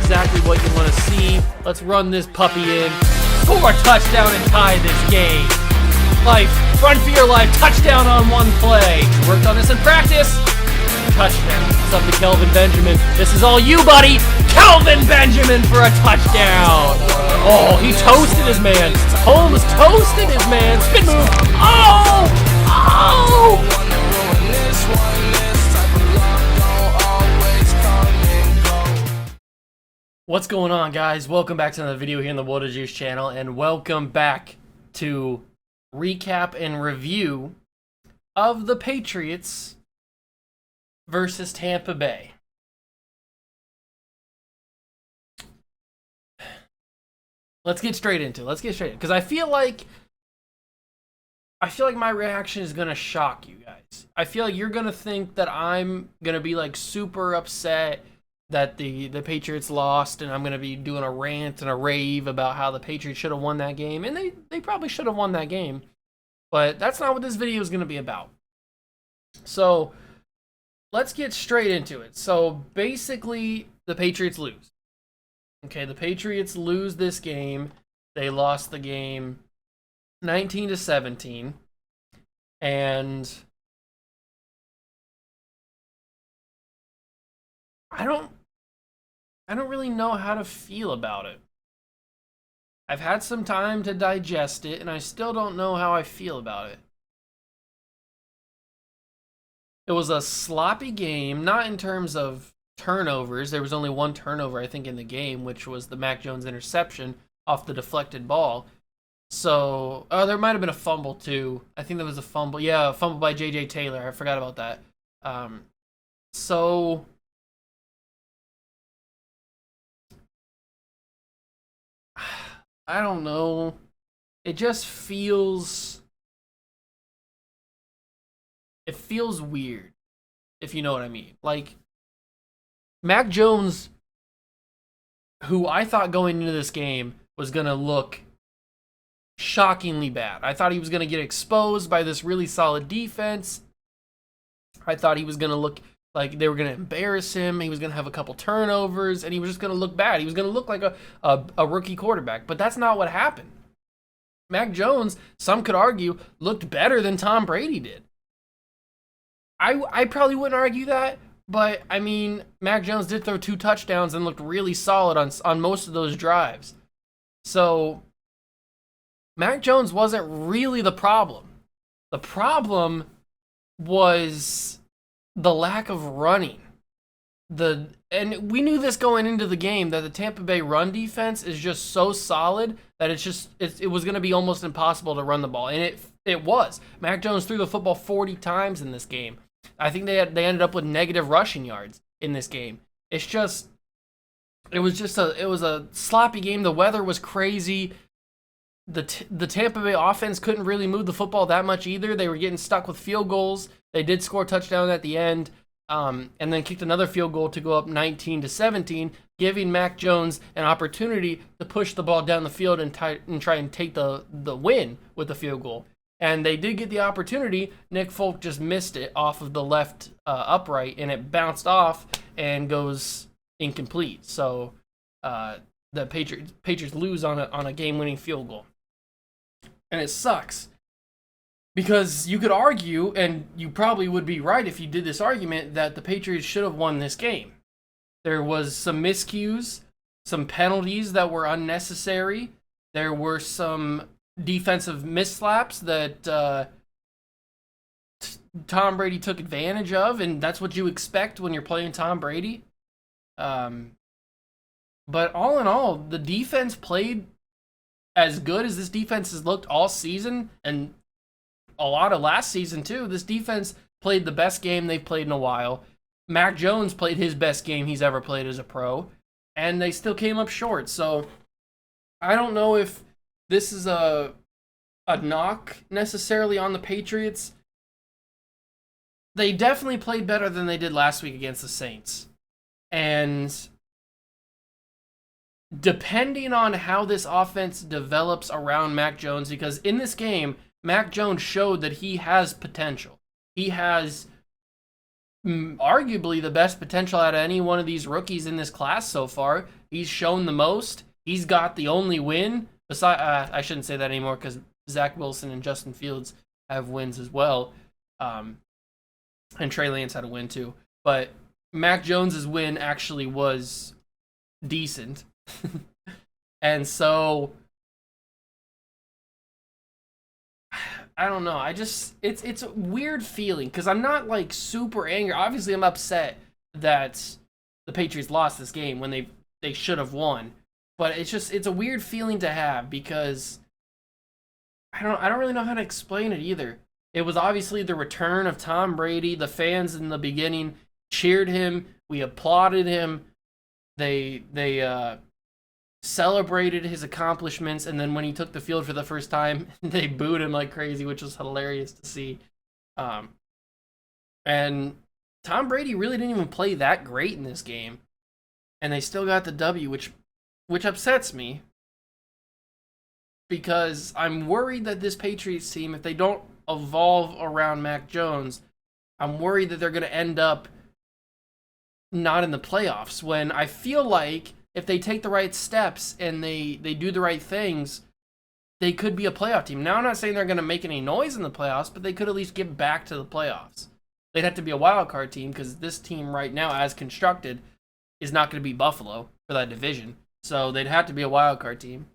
exactly what you want to see. Let's run this puppy in. Score a touchdown and tie this game. Life, run for your life, touchdown on one play. Worked on this in practice. Touchdown. It's up to Kelvin Benjamin. This is all you, buddy. Kelvin Benjamin for a touchdown. Oh, he toasted his man. Holmes toasted his man. Spin move. Oh! Oh! What's going on, guys? Welcome back to another video here in the Water Juice channel, and welcome back to recap and review of the Patriots versus Tampa Bay. Let's get straight into it. Because I feel like my reaction is gonna shock you guys. I feel like you're gonna think that I'm gonna be like super upset that the Patriots lost, and I'm going to be doing a rant and a rave about how the Patriots should have won that game, and they probably should have won that game, but that's not what this video is going to be about. So let's get straight into it. So basically, the Patriots lose. Okay, the Patriots lose this game. They lost the game 19-17, and I don't really know how to feel about it. I've had some time to digest it, and I still don't know how I feel about it. It was a sloppy game, not in terms of turnovers. There was only one turnover, I think, in the game, which was the Mac Jones interception off the deflected ball. So, there might have been a fumble, too. I think there was a fumble. Yeah, a fumble by J.J. Taylor. I forgot about that. So I don't know. It just feels weird, if you know what I mean. Like, Mac Jones, who I thought going into this game was going to look shockingly bad. I thought he was going to get exposed by this really solid defense. I thought he was going to look like they were going to embarrass him. He was going to have a couple turnovers, and he was just going to look bad. He was going to look like a rookie quarterback, but that's not what happened. Mac Jones, some could argue, looked better than Tom Brady did. I probably wouldn't argue that, but, I mean, Mac Jones did throw 2 touchdowns and looked really solid on most of those drives. So, Mac Jones wasn't really the problem. The problem was the lack of running. And we knew this going into the game, that the Tampa Bay run defense is just so solid that it was going to be almost impossible to run the ball, and it was. Mac Jones threw the football 40 times in this game. I think they ended up with negative rushing yards in this game. It was a sloppy game. The weather was crazy. The Tampa Bay offense couldn't really move the football that much either. They were getting stuck with field goals. They did score a touchdown at the end, and then kicked another field goal to go up 19-17, giving Mac Jones an opportunity to push the ball down the field and try and take the win with the field goal. And they did get the opportunity. Nick Folk just missed it off of the left upright, and it bounced off and goes incomplete. So the Patriots lose on a game-winning field goal. And it sucks, because you could argue, and you probably would be right if you did this argument, that the Patriots should have won this game. There was some miscues, some penalties that were unnecessary. There were some defensive mislaps that Tom Brady took advantage of, and that's what you expect when you're playing Tom Brady. But all in all, the defense played as good as this defense has looked all season, and a lot of last season too. This defense played the best game they've played in a while. Mac Jones played his best game he's ever played as a pro, and they still came up short. So I don't know if this is a knock necessarily on the Patriots. They definitely played better than they did last week against the Saints. And depending on how this offense develops around Mac Jones, because in this game, Mac Jones showed that he has potential. He has arguably the best potential out of any one of these rookies in this class so far. He's shown the most. He's got the only win. I shouldn't say that anymore because Zach Wilson and Justin Fields have wins as well. And Trey Lance had a win too. But Mac Jones's win actually was decent. And so I don't know. It's a weird feeling because I'm not like super angry. Obviously, I'm upset that the Patriots lost this game when they should have won. But it's a weird feeling to have because I don't really know how to explain it either. It was obviously the return of Tom Brady. The fans in the beginning cheered him. We applauded him. They celebrated his accomplishments, and then when he took the field for the first time, they booed him like crazy, which was hilarious to see. And Tom Brady really didn't even play that great in this game, and they still got the W, which upsets me because I'm worried that this Patriots team, if they don't evolve around Mac Jones, I'm worried that they're going to end up not in the playoffs when I feel like if they take the right steps and they do the right things, they could be a playoff team. Now, I'm not saying they're going to make any noise in the playoffs, but they could at least get back to the playoffs. They'd have to be a wild card team because this team right now, as constructed, is not going to beat Buffalo for that division. So they'd have to be a wild card team.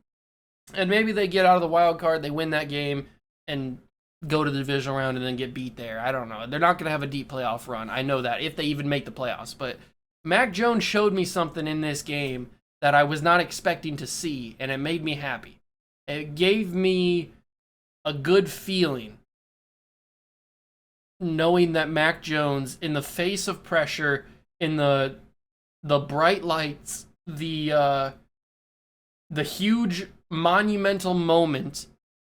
And maybe they get out of the wild card, they win that game, and go to the divisional round and then get beat there. I don't know. They're not going to have a deep playoff run. I know that, if they even make the playoffs. But Mac Jones showed me something in this game that I was not expecting to see, and it made me happy. It gave me a good feeling knowing that Mac Jones, in the face of pressure, in the bright lights, the huge monumental moment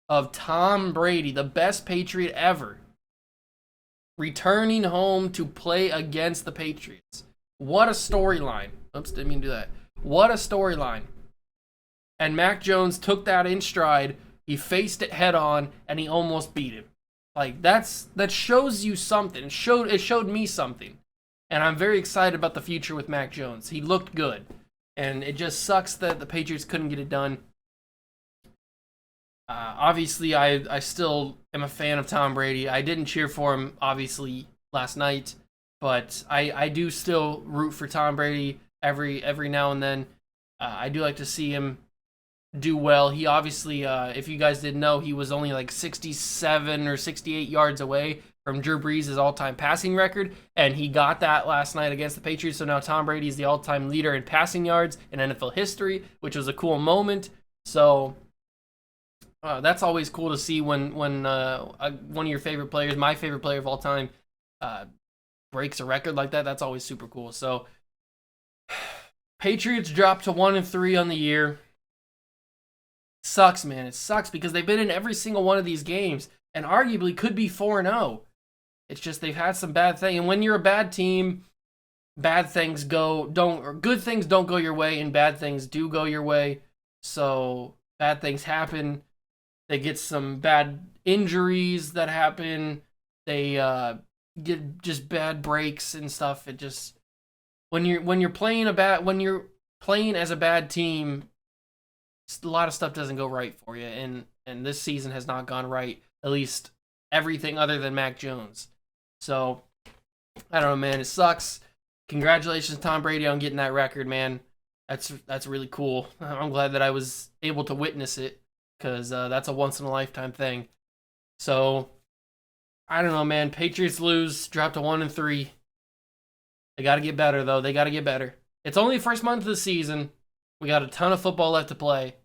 of Tom Brady, the best Patriot ever, returning home to play against the Patriots. What a storyline. Oops, didn't mean to do that. What a storyline. And Mac Jones took that in stride. He faced it head on, and he almost beat him. Like, that shows you something. It showed me something. And I'm very excited about the future with Mac Jones. He looked good. And it just sucks that the Patriots couldn't get it done. Obviously, I still am a fan of Tom Brady. I didn't cheer for him, obviously, last night. But I do still root for Tom Brady every now and then. I do like to see him do well. He obviously, if you guys didn't know, he was only like 67 or 68 yards away from Drew Brees' all-time passing record, and he got that last night against the Patriots. So now Tom Brady is the all-time leader in passing yards in NFL history, which was a cool moment. So that's always cool to see when one of your favorite players, my favorite player of all time, breaks a record like that. That's always super cool. So Patriots dropped to 1-3 on the year. Sucks, man. It sucks because they've been in every single one of these games and arguably could be 4-0. It's just they've had some bad things. And when you're a bad team, good things don't go your way and bad things do go your way. So bad things happen. They get some bad injuries that happen. They get just bad breaks and stuff. It just when you're playing as a bad team, a lot of stuff doesn't go right for you, and this season has not gone right, at least everything other than Mac Jones. So, I don't know, man. It sucks. Congratulations, Tom Brady, on getting that record, man. That's really cool. I'm glad that I was able to witness it, because that's a once-in-a-lifetime thing. So, I don't know, man. Patriots lose, drop to 1-3. They got to get better, though. They got to get better. It's only the first month of the season. We got a ton of football left to play.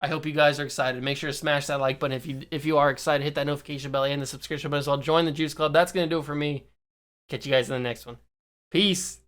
I hope you guys are excited. Make sure to smash that like button if you are excited. Hit that notification bell and the subscription button as well. Join the Juice Club. That's going to do it for me. Catch you guys in the next one. Peace.